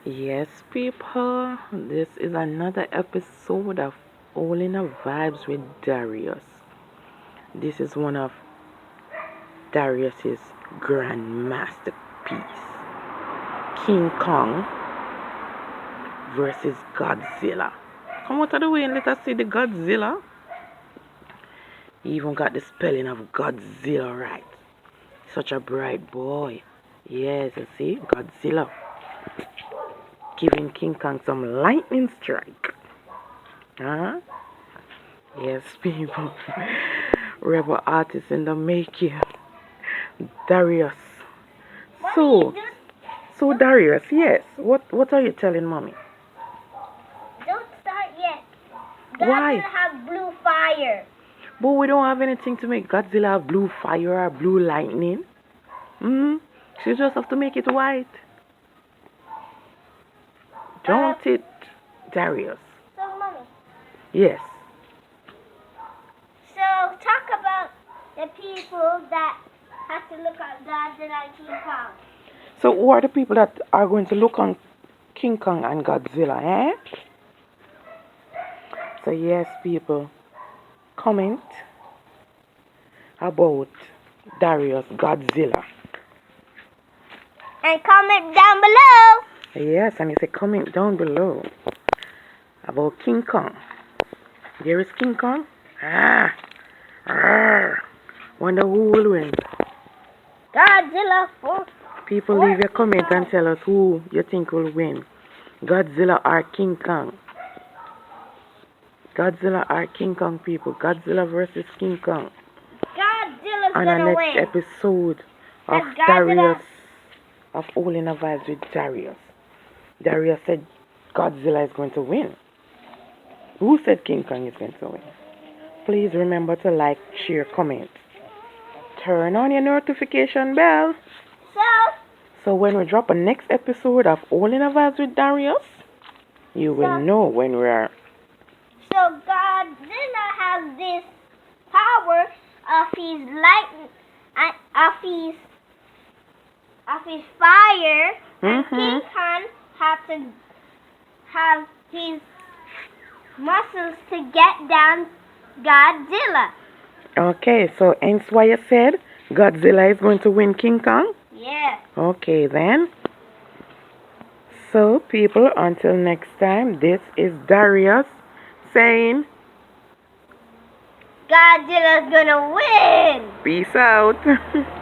Yes, people, this is another episode of All in a Vibes with Darius. This is one of Darius's grand masterpiece, King Kong versus Godzilla. Come out of the way and let us see the Godzilla. He even got the spelling of Godzilla right. Such a bright boy. Yes, you see, Godzilla giving King Kong some lightning strike. Huh? Yes, people. Rebel artist in the making. Darius. So, so Darius, yes. What are you telling mommy? Don't start yet. Why? Godzilla have blue fire. But we don't have anything to make Godzilla have blue fire or blue lightning. Hmm? She just have to make it white. Don't it, Darius? So, mommy. Yes. So, talk about the people that have to look at Godzilla and King Kong. So who are the people that are going to look on King Kong and Godzilla, eh? So yes, people, comment about Darius Godzilla. And comment down below. Yes, and you say comment down below about King Kong. There is King Kong. Ah, wonder who will win. Godzilla for. People, leave your comment and tell us who you think will win. Godzilla or King Kong. Godzilla or King Kong, people. Godzilla versus King Kong. Godzilla's On our gonna next win. episode of Godzilla. Darius, of All in a Vibes with Darius. Darius said Godzilla is going to win. Who said King Kong is going to win? Please remember to like, share, comment. Turn on your notification bell. So when we drop a next episode of All in a Vibes with Darius, you will know when we are. So Godzilla has this power of his light, of his fire, and King Kong has to have his muscles to get down Godzilla. Okay, so hence why you said Godzilla is going to win King Kong? Yeah. Okay then. So people, until next time, this is Darius saying Godzilla's gonna win. peace out.